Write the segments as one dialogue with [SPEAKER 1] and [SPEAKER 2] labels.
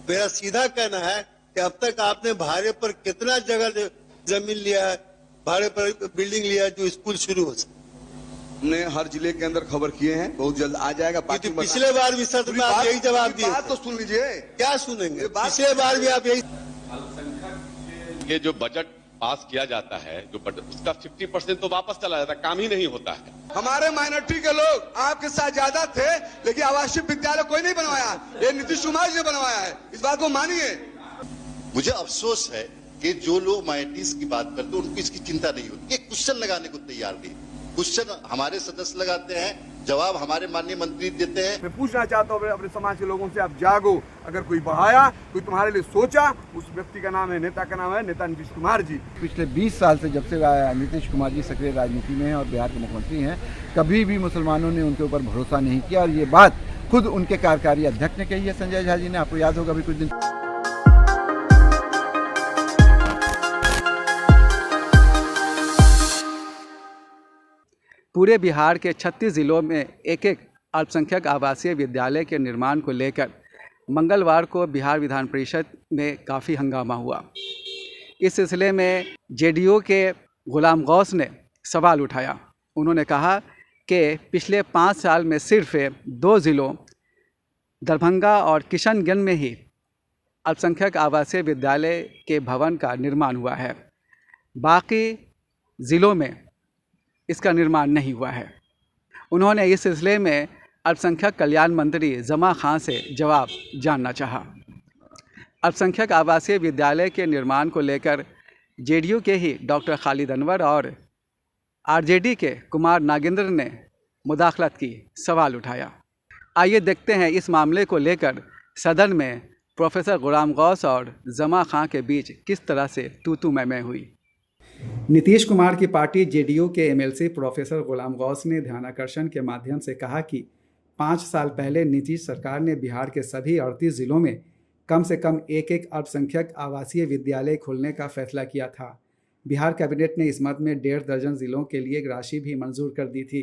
[SPEAKER 1] मेरा सीधा कहना है कि अब तक आपने भाड़े पर कितना जगह जमीन लिया है, भाड़े पर बिल्डिंग लिया है जो स्कूल शुरू हो सके।
[SPEAKER 2] हमने हर जिले के अंदर खबर किए हैं, बहुत जल्द आ जाएगा।
[SPEAKER 1] तो पिछले बार भी सत्र में आप यही जवाब दिए।
[SPEAKER 2] बात तो सुन लीजिए।
[SPEAKER 1] क्या सुनेंगे? पिछले बार भी आप यही।
[SPEAKER 3] ये जो बजट पास किया जाता है, जो बजट उसका 50% तो वापस चला जाता है, काम ही नहीं होता है।
[SPEAKER 2] हमारे माइनॉरिटी के लोग आपके साथ ज्यादा थे, लेकिन आवासीय विद्यालय कोई नहीं बनवाया, ये नीतीश कुमार जी ने बनवाया है, इस बात को मानिए।
[SPEAKER 4] मुझे अफसोस है कि जो लोग माइनॉरिटीज की बात करते हैं उनको इसकी चिंता नहीं होती। एक क्वेश्चन लगाने को तैयार नहीं। क्वेश्चन हमारे सदस्य लगाते हैं, जवाब हमारे माननीय मंत्री देते हैं।
[SPEAKER 2] मैं पूछना चाहता हूँ अपने समाज के लोगों से, आप जागो। अगर कोई बढ़ाया, कोई तुम्हारे लिए सोचा, उस व्यक्ति का नाम है, नेता का नाम है नेता नीतीश कुमार जी।
[SPEAKER 5] पिछले 20 साल से जब से नीतीश कुमार जी सक्रिय राजनीति में हैं और बिहार के मुख्यमंत्री हैं, कभी भी मुसलमानों ने उनके ऊपर भरोसा नहीं किया। और ये बात खुद उनके कार्यकारी अध्यक्ष ने कही है, संजय झा जी ने। आपको याद होगा अभी कुछ दिन
[SPEAKER 6] पूरे बिहार के 36 जिलों में एक एक अल्पसंख्यक आवासीय विद्यालय के निर्माण को लेकर मंगलवार को बिहार विधान परिषद में काफ़ी हंगामा हुआ। इस सिलसिले में जेडीयू के गुलाम गौस ने सवाल उठाया। उन्होंने कहा कि पिछले 5 साल में सिर्फ 2 ज़िलों दरभंगा और किशनगंज में ही अल्पसंख्यक आवासीय विद्यालय के भवन का निर्माण हुआ है, बाकी ज़िलों में इसका निर्माण नहीं हुआ है। उन्होंने इस सिलसिले में अल्पसंख्यक कल्याण मंत्री जमा खां से जवाब जानना चाहा। अल्पसंख्यक आवासीय विद्यालय के निर्माण को लेकर जेडीयू के ही डॉक्टर खालिद अनवर और आरजेडी के कुमार नागेंद्र ने मुदाखलत की, सवाल उठाया। आइए देखते हैं इस मामले को लेकर सदन में प्रोफेसर गुलाम गौस और जमा खां के बीच किस तरह से तू मैं हुई। नीतीश कुमार की पार्टी जेडीयू के एमएलसी प्रोफेसर गुलाम गौस ने ध्यानाकर्षण के माध्यम से कहा कि 5 साल पहले नीतीश सरकार ने बिहार के सभी 38 ज़िलों में कम से कम एक अल्पसंख्यक आवासीय विद्यालय खोलने का फैसला किया था। बिहार कैबिनेट ने इस मद में 1.5 दर्जन ज़िलों के लिए राशि भी मंजूर कर दी थी,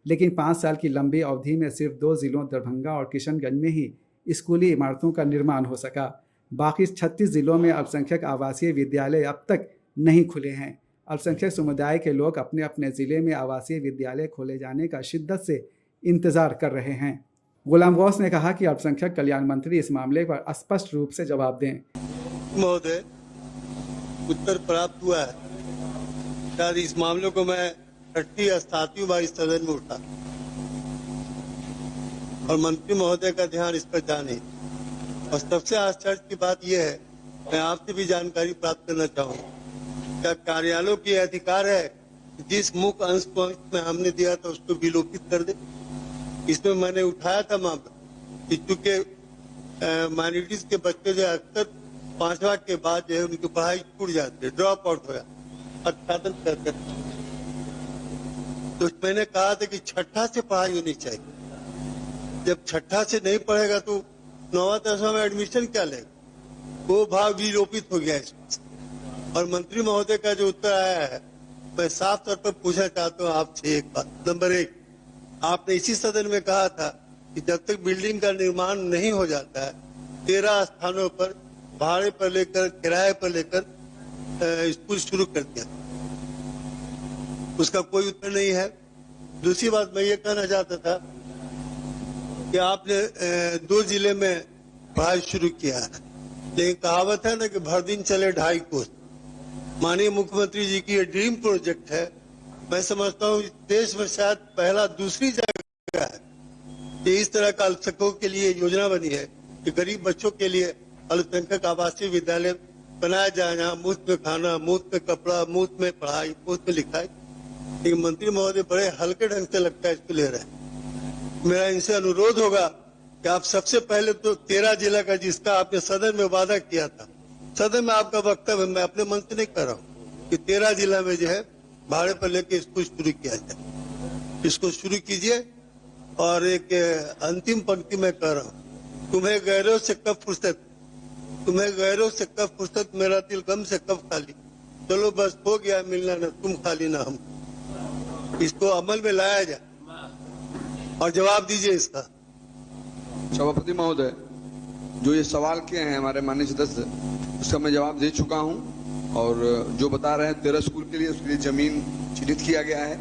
[SPEAKER 6] लेकिन 5 साल की लंबी अवधि में सिर्फ 2 ज़िलों दरभंगा और किशनगंज में ही स्कूली इमारतों का निर्माण हो सका। बाकी 36 ज़िलों में अल्पसंख्यक आवासीय विद्यालय अब तक नहीं खुले हैं। अल्पसंख्यक समुदाय के लोग अपने अपने ज़िले में आवासीय विद्यालय खोले जाने का शिद्दत से इंतज़ार कर रहे हैं। गुलाम गौस ने कहा कि अल्पसंख्यक कल्याण मंत्री इस मामले पर स्पष्ट रूप से जवाब दें।
[SPEAKER 1] महोदय, उत्तर प्राप्त हुआ है। शायद इस मामले को मैं 6वीं या 7वीं बार इस सदन में उठा और मंत्री महोदय का ध्यान इस पर जा नहीं। और सबसे आश्चर्य की बात यह है, मैं आपसे भी जानकारी प्राप्त करना चाहूँगा, क्या कार्यालयों की अधिकार है जिस मुख्य अंश को में हमने दिया था उसको विलोपित कर दे? इसमें मैंने उठाया था मामला कि चूंकि माइनॉरिटीज के बच्चे जो अक्सर 5वां के बाद जो है उनकी पढ़ाई छूट जाती है, ड्रॉप आउट होया अत्यादन करते, तो मैंने कहा था कि 6ठा से पढ़ाई होनी चाहिए। जब 6ठा से नहीं पढ़ेगा तो 9वां 10वां में एडमिशन क्या लेगा? वो भाग विलोपित हो गया इसमें। और मंत्री महोदय का जो उत्तर आया है, मैं साफ तौर पर पूछना चाहता हूँ आपसे एक बात। नंबर 1, आपने इसी सदन में कहा था कि जब तक बिल्डिंग का निर्माण नहीं हो जाता है 13 स्थानों पर भाड़े पर लेकर किराए पर लेकर स्कूल शुरू कर दिया। उसका कोई उत्तर नहीं है। दूसरी बात मैं ये कहना चाहता था कि आपने 2 जिले में पढ़ाई शुरू किया है, लेकिन कहावत है ना कि भर दिन चले 2.5 कोस। माननीय मुख्यमंत्री जी की ये ड्रीम प्रोजेक्ट है। मैं समझता हूँ देश में शायद पहला दूसरी जगह है कि इस तरह का अल्पसंख्यकों के लिए योजना बनी है कि गरीब बच्चों के लिए अल्पसंख्यक आवासीय विद्यालय बनाया जाए, जहाँ मुफ्त में खाना, मुफ्त में कपड़ा, मुफ्त में पढ़ाई, मुफ्त में लिखाई। लेकिन मंत्री महोदय बड़े हल्के ढंग से लगता है इसको ले रहे हैं। मेरा इनसे अनुरोध होगा कि आप सबसे पहले तो 13 जिला का जिसका आपने सदन में वादा किया था, सदन में आपका वक्तव्य, मैं अपने मन से नहीं कर रहा हूँ, कि 13 जिला में जो है भाड़े पर लेके स्कूल शुरू किया जाए। इसको शुरू कीजिए। और एक अंतिम पंक्ति में कह रहा हूँ, तुम्हें गैरों से कब फुर्सत, तुम्हें गैरों से कब फुर्सत, मेरा दिल गम से कब खाली। चलो बस हो गया मिलना, न तुम खाली ना हम। इसको अमल में लाया जाए और जवाब दीजिए इसका।
[SPEAKER 2] सभापति महोदय, जो ये सवाल किए हैं हमारे माननीय सदस्य, उसका मैं जवाब दे चुका हूं। और जो बता रहे हैं 13 स्कूल के लिए, उसके लिए जमीन चिन्हित किया गया है,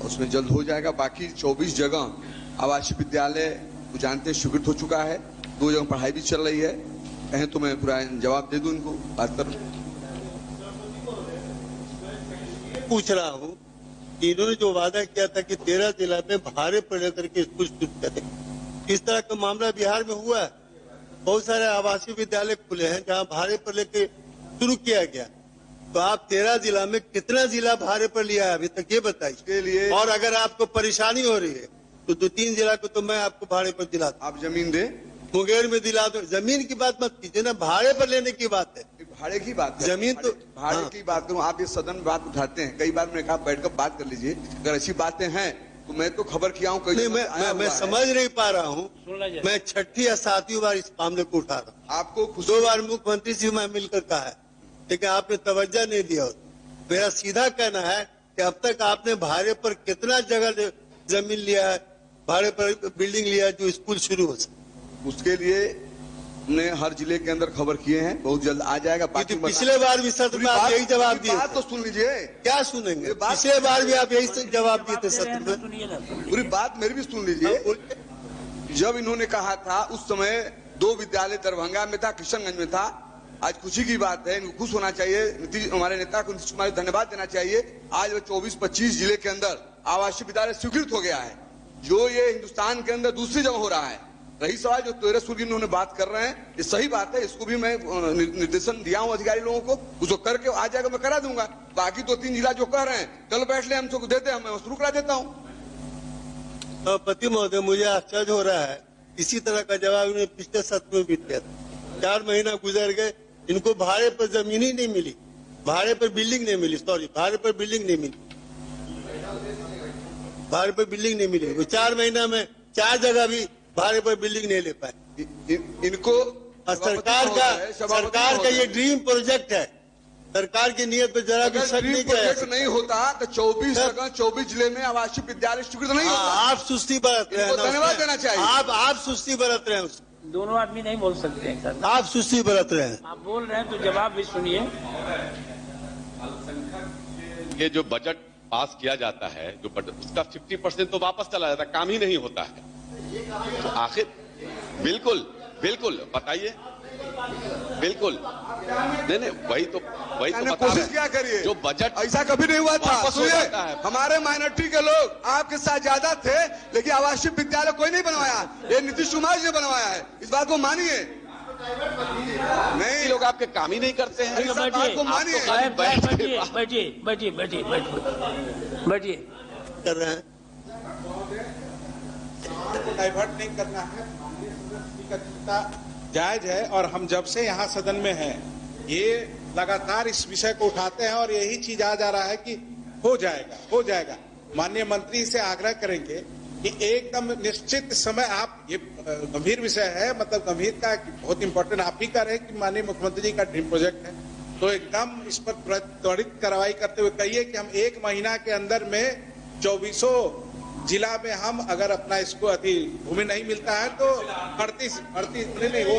[SPEAKER 2] उसमें जल्द हो जाएगा। बाकी 24 जगह आवासीय विद्यालय को जानते हैं स्वीकृत हो चुका है, 2 जगह पढ़ाई भी चल रही है। कहें तो मैं पूरा जवाब दे दूं इनको, बात कर
[SPEAKER 1] पूछ रहा हूँ कि इन्होंने जो वादा किया था कि 13 जिला में भाड़े पर लेकर के स्कूल शुरू करेंगे, इस तरह का मामला बिहार में हुआ है। बहुत सारे आवासीय विद्यालय खुले हैं जहाँ भाड़े पर लेके शुरू किया गया। तो आप 13 जिला में कितना जिला भाड़े पर लिया है अभी तक, ये बताइए।
[SPEAKER 2] इसके लिए
[SPEAKER 1] और अगर आपको परेशानी हो रही है तो 2-3 जिला को तो मैं आपको भाड़े पर दिला दूं।
[SPEAKER 2] आप जमीन दे,
[SPEAKER 1] मुंगेर में दिला दो। जमीन की बात मत कीजिए ना, भाड़े पर लेने की बात है।
[SPEAKER 2] भाड़े की बात है।
[SPEAKER 1] जमीन तो
[SPEAKER 2] भाड़े
[SPEAKER 1] हाँ।
[SPEAKER 2] की बात करूं, आप ये सदन में बात उठाते हैं, कई बार मैंने कहा बैठकर बात कर लीजिए। अगर ऐसी बातें हैं तो मैं तो खबर किया हूं,
[SPEAKER 1] नहीं, मैं समझ नहीं पा रहा हूँ। मैं 6ठी या 7वीं बार इस मामले को उठा रहा हूँ।
[SPEAKER 2] आपको
[SPEAKER 1] 2 बार मुख्यमंत्री से मैं मिलकर कहा है, लेकिन आपने तवज्जो नहीं दिया। मेरा सीधा कहना है कि अब तक आपने भाड़े पर कितना जगह जमीन लिया है, भाड़े पर बिल्डिंग लिया है जो स्कूल शुरू हो सके।
[SPEAKER 2] उसके लिए हमने हर जिले के अंदर खबर किए हैं, बहुत जल्द आ जाएगा।
[SPEAKER 1] तो पिछले बार भी सत्र में आप यही जवाब दिए।
[SPEAKER 2] बात तो सुन लीजिए।
[SPEAKER 1] क्या सुनेंगे? पिछले बार भी आप यही जवाब दिए थे सत्र में।
[SPEAKER 2] पूरी बात मेरी भी सुन लीजिए। जब इन्होंने कहा था उस समय 2 विद्यालय दरभंगा में था, किशनगंज में था। आज खुशी की बात है, इनको खुश होना चाहिए। हमारे नेता को नीतीश कुमार धन्यवाद देना चाहिए। आज 24-25 जिले के अंदर आवासीय विद्यालय स्वीकृत हो गया है, जो ये हिंदुस्तान के अंदर दूसरी जगह हो रहा है। रही सवाल जो 13 स्कूल की इन्होंने बात कर रहे हैं, ये सही बात है। इसको भी मैं निर्देशन दिया हूं अधिकारी लोगों को, उसको करके आ जाएगा, मैं करा दूंगा। बाकी 2-3 जिला जो कह रहे हैं कल बैठ ले, हमको देते हैं, मैं शुरू करा देता हूं।
[SPEAKER 1] पति महोदय, मुझे आश्चर्य हो रहा है, इसी तरह का जवाब इन्होंने पिछले सत्र में भी दिया था। 4 महीना गुजर गए, इनको भाड़े पर जमीन ही नहीं मिली, भाड़े पर बिल्डिंग नहीं मिली। सॉरी, भाड़े पर बिल्डिंग नहीं मिली, भाड़े पर बिल्डिंग नहीं मिली। वो 4 महीना में 4 जगह भी भाड़े पर बिल्डिंग नहीं ले पाए।
[SPEAKER 2] इनको
[SPEAKER 1] सरकार का ये ड्रीम प्रोजेक्ट है। सरकार की नीयत पे जरा भी शक नहीं किया।
[SPEAKER 2] नहीं होता तो 24 जिले में आवासीय विद्यालय स्वीकृत नहीं होता।
[SPEAKER 1] आप सुस्ती बरत रहे हैं,
[SPEAKER 2] धन्यवाद देना चाहिए।
[SPEAKER 1] आप सुस्ती बरत रहे हैं।
[SPEAKER 7] दोनों आदमी नहीं बोल सकते हैं सर।
[SPEAKER 1] आप सुस्ती बरत रहे हैं।
[SPEAKER 7] आप बोल रहे हैं तो जवाब भी सुनिए।
[SPEAKER 3] ये जो बजट पास किया जाता है, जो बजट उसका 50% तो वापस चला जाता है, काम ही नहीं होता है। तो आखिर बिल्कुल बताइए, बिल्कुल नहीं वही तो
[SPEAKER 2] कोशिश क्या करिए।
[SPEAKER 3] जो बजट
[SPEAKER 2] ऐसा कभी नहीं हुआ था।
[SPEAKER 3] वापस हो जाता है।
[SPEAKER 2] हमारे माइनॉरिटी के लोग आपके साथ ज्यादा थे, लेकिन आवासीय विद्यालय कोई नहीं बनवाया, ये नीतीश कुमार जी ने बनवाया है। इस बात को मानिए। नहीं,
[SPEAKER 3] लोग आपके काम ही नहीं करते हैं।
[SPEAKER 2] इस बात को मानिए।
[SPEAKER 7] बैठिए।
[SPEAKER 1] कर रहे हैं,
[SPEAKER 8] डाइवर्ट नहीं करना है। का चिंता जायज है और हम जब से यहाँ सदन में हैं, ये लगातार इस विषय को उठाते हैं और यही चीज आ जा रहा है कि हो जाएगा। माननीय मंत्री से आग्रह करेंगे कि एकदम निश्चित समय, आप ये गंभीर विषय है, मतलब गंभीरता बहुत इंपॉर्टेंट आप ही कह रहे हैं कि माननीय मुख्यमंत्री जी का ड्रीम प्रोजेक्ट है, तो एकदम इस पर त्वरित कार्रवाई करते हुए कहिए कि हम 1 महीना के अंदर में 24 जिला में हम अगर अपना इसको अति भूमि नहीं मिलता है तो 38 नहीं वो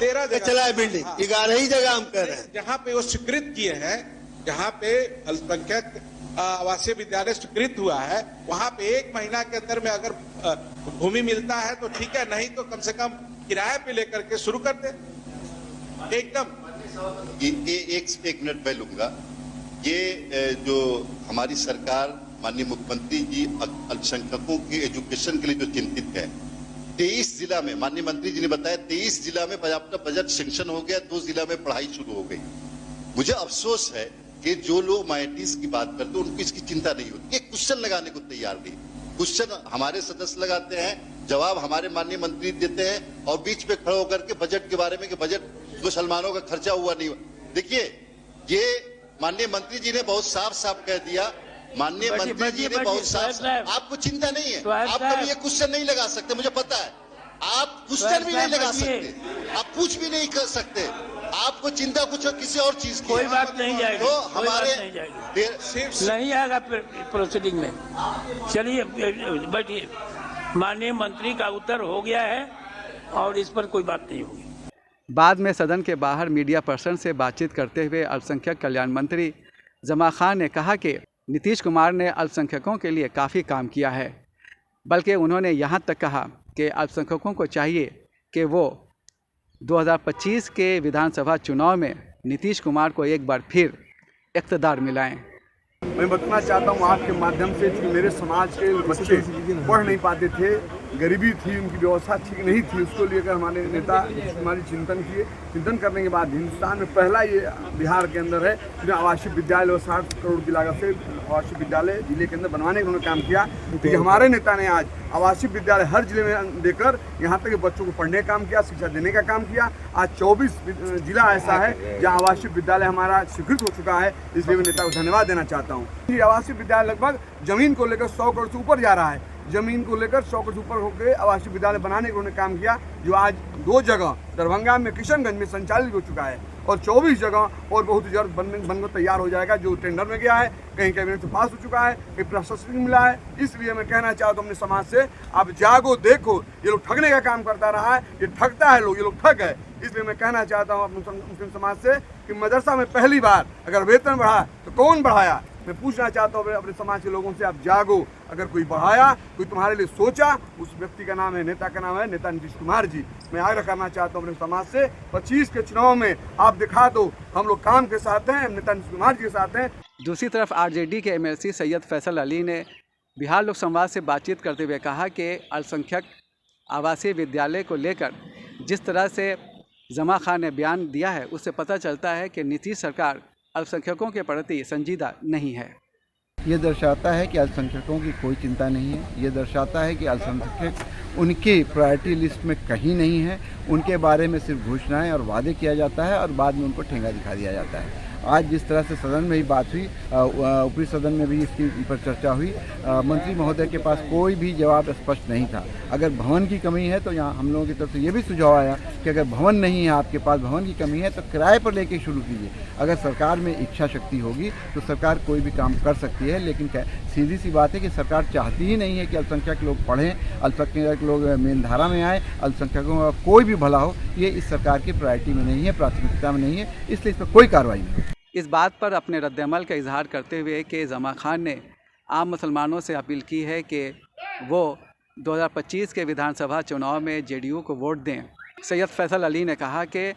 [SPEAKER 8] 13 जगह
[SPEAKER 1] चला है बिल्डिंग। 11 ही जगह हम कर रहे हैं
[SPEAKER 8] जहाँ पे वो स्वीकृत किए हैं, जहाँ पे अल्पसंख्यक आवासीय विद्यालय स्वीकृत हुआ है, वहाँ पे 1 महीना के अंदर में अगर भूमि मिलता है तो ठीक है, नहीं तो कम से कम किराए पे लेकर के शुरू कर दे एकदम।
[SPEAKER 4] एक मिनट मैं लूंगा। ये जो हमारी सरकार, माननीय मुख्यमंत्री जी अल्पसंख्यकों के एजुकेशन के लिए जो चिंतित है, 23 जिला में माननीय मंत्री जी ने बताया 23 जिला में पर्याप्त बजट सेंक्शन हो गया, 2 जिला में पढ़ाई शुरू हो गई। मुझे अफसोस है कि जो लोग माइनॉरिटीज की बात करते हैं उनको इसकी चिंता नहीं होती। एक क्वेश्चन लगाने को तैयार नहीं। क्वेश्चन हमारे सदस्य लगाते हैं, जवाब हमारे माननीय मंत्री देते हैं, और बीच में खड़े होकर के बजट के बारे में कि बजट मुसलमानों का खर्चा हुआ नहीं हुआ। देखिए, ये माननीय मंत्री जी ने बहुत साफ कह दिया। माननीय मंत्री जी ने बहुत साफ, आपको चिंता नहीं है, आप कभी ये क्वेश्चन नहीं लगा सकते, मुझे पता है। आप क्वेश्चन भी नहीं लगा सकते, आप पूछ भी नहीं कर सकते। आपको चिंता कुछ किसी और चीज की।
[SPEAKER 7] कोई बात नहीं जाएगी,
[SPEAKER 4] तो हमारे
[SPEAKER 7] नहीं आएगा प्रोसीडिंग में। चलिए बैठिए। माननीय मंत्री का उत्तर हो गया है और इस पर कोई बात नहीं होगी।
[SPEAKER 6] बाद में सदन के बाहर मीडिया पर्सन से बातचीत करते हुए अल्पसंख्यक कल्याण मंत्री जमा खान ने कहा कि नीतीश कुमार ने अल्पसंख्यकों के लिए काफ़ी काम किया है, बल्कि उन्होंने यहाँ तक कहा कि अल्पसंख्यकों को चाहिए कि वो 2025 के विधानसभा चुनाव में नीतीश कुमार को एक बार फिर इक़्तिदार मिलाएं।
[SPEAKER 9] मैं बताना चाहता हूँ आपके माध्यम से कि मेरे समाज के बच्चे पढ़ नहीं पाते थे, गरीबी थी, उनकी व्यवस्था ठीक नहीं थी, उसको लेकर हमारे नेता हमारी चिंतन करने के बाद हिंदुस्तान में पहला ये बिहार के अंदर है जो आवासीय विद्यालय 60 करोड़ की लागत से आवासीय विद्यालय जिले के अंदर बनवाने का उन्होंने काम किया। तो हमारे नेता ने आज आवासीय विद्यालय हर जिले में देकर यहाँ तक बच्चों को पढ़ने का काम किया, शिक्षा देने का काम किया। आज 24 जिला ऐसा है जहाँ आवासीय विद्यालय हमारा स्वीकृत हो चुका है, इसलिए मैं नेता को धन्यवाद देना चाहता हूँ। ये आवासीय विद्यालय लगभग जमीन को लेकर 100 करोड़ से ऊपर जा रहा है, जमीन को लेकर 100 करोड़ से ऊपर होकर आवासीय विद्यालय बनाने का उन्होंने काम किया, जो आज 2 जगह दरभंगा में किशनगंज में संचालित हो चुका है और 24 जगह और बहुत जल्द बनकर तैयार हो जाएगा, जो टेंडर में गया है, कहीं कैबिनेट से पास हो चुका है, कहीं प्रशासनिक मिला है। इसलिए मैं कहना चाहता हूँ अपने समाज से, आप जागो देखो, ये लोग ठगने का काम करता रहा है, ये ठगता है लोग, ये लोग ठग है। इसलिए मैं कहना चाहता हूँ अपने मुस्लिम समाज से कि मदरसा में पहली बार अगर वेतन बढ़ा तो कौन बढ़ाया। मैं पूछना चाहता हूँ अपने समाज के लोगों से, आप जागो, अगर कोई बढ़ाया, कोई तुम्हारे लिए सोचा, उस व्यक्ति का नाम है, नेता का नाम है नेता नीतीश कुमार जी। मैं आग्रह करना चाहता हूँ अपने समाज से, 25 के चुनाव में आप दिखा दो हम लोग काम के साथ हैं, नेता नीतीश कुमार जी के साथ हैं।
[SPEAKER 6] दूसरी तरफ आरजेडी के एमएलसी सैयद फैसल अली ने बिहार लोक संवाद से बातचीत करते हुए कहा कि अल्पसंख्यक आवासीय विद्यालय को लेकर जिस तरह से जमा खान ने बयान दिया है, उससे पता चलता है कि नीतीश सरकार अल्पसंख्यकों के प्रति संजीदा नहीं है।
[SPEAKER 5] ये दर्शाता है कि अल्पसंख्यकों की कोई चिंता नहीं है। ये दर्शाता है कि अल्पसंख्यक उनकी प्रायोरिटी लिस्ट में कहीं नहीं है। उनके बारे में सिर्फ घोषणाएं और वादे किया जाता है और बाद में उनको ठेंगा दिखा दिया जाता है। आज जिस तरह से सदन में ही बात हुई, ऊपरी सदन में भी इसकी पर चर्चा हुई, मंत्री महोदय के पास कोई भी जवाब स्पष्ट नहीं था। अगर भवन की कमी है तो यहाँ हम लोगों की तरफ से ये भी सुझाव आया कि अगर भवन नहीं है, आपके पास भवन की कमी है, तो किराए पर लेके शुरू कीजिए। अगर सरकार में इच्छा शक्ति होगी तो सरकार कोई भी काम कर सकती है, लेकिन सीधी सी बात है कि सरकार चाहती ही नहीं है कि अल्पसंख्यक लोग पढ़ें, अल्पसंख्यक लोग मेन धारा में आए, अल्पसंख्यकों का कोई भी भला हो। ये इस सरकार की प्रायोरिटी में नहीं है, प्राथमिकता में नहीं है, इसलिए इस पर कोई कार्रवाई नहीं।
[SPEAKER 6] इस बात पर अपने रद्दअमल का इजहार करते हुए कि जमा खान ने आम मुसलमानों से अपील की है कि वो 2025 के विधानसभा चुनाव में जेडीयू को वोट दें। सैयद फैसल अली ने कहा कि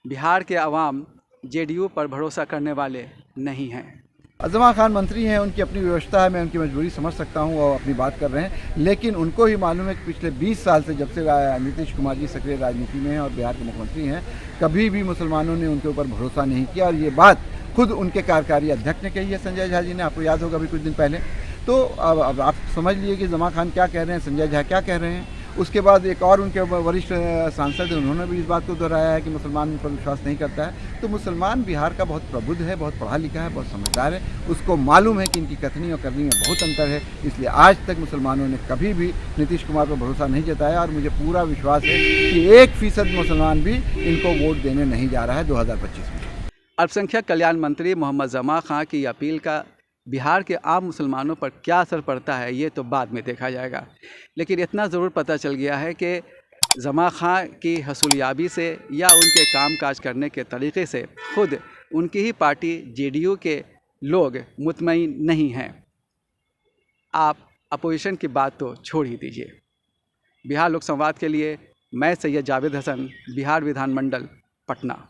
[SPEAKER 6] बिहार के अवाम जेडीयू पर भरोसा करने वाले नहीं हैं।
[SPEAKER 5] जमा खान मंत्री हैं, उनकी अपनी व्यवस्था है, मैं उनकी मजबूरी समझ सकता हूं और अपनी बात कर रहे हैं, लेकिन उनको ही मालूम है कि पिछले 20 साल से, जब से नीतीश कुमार जी सक्रिय राजनीति में हैं और बिहार के मुख्यमंत्री हैं, कभी भी मुसलमानों ने उनके ऊपर भरोसा नहीं किया। और ये बात खुद उनके कार्यकारी अध्यक्ष ने कही है, संजय झा जी ने, आपको याद होगा अभी कुछ दिन पहले। तो अब आप समझ लिए कि जमा खान क्या कह रहे हैं, संजय झा क्या कह रहे हैं। उसके बाद एक और उनके वरिष्ठ सांसद हैं, उन्होंने भी इस बात को दोहराया है कि मुसलमान पर विश्वास नहीं करता है। तो मुसलमान बिहार का बहुत प्रबुद्ध है, बहुत पढ़ा लिखा है, बहुत समझदार है, उसको मालूम है कि इनकी कथनी और करनी में बहुत अंतर है। इसलिए आज तक मुसलमानों ने कभी भी नीतीश कुमार पर भरोसा नहीं जताया और मुझे पूरा विश्वास है कि 1% मुसलमान भी इनको वोट देने नहीं जा रहा है 2025 में।
[SPEAKER 6] अल्पसंख्यक कल्याण मंत्री मोहम्मद जमा खां की अपील का बिहार के आम मुसलमानों पर क्या असर पड़ता है, ये तो बाद में देखा जाएगा। लेकिन इतना ज़रूर पता चल गया है कि जमा खां की हसूलियाबी से या उनके कामकाज करने के तरीक़े से खुद उनकी ही पार्टी जेडीयू के लोग मुतमईन नहीं हैं। आप अपोजिशन की बात तो छोड़ ही दीजिए। बिहार लोक संवाद के लिए मैं सैयद जावेद हसन, बिहार विधानमंडल, पटना।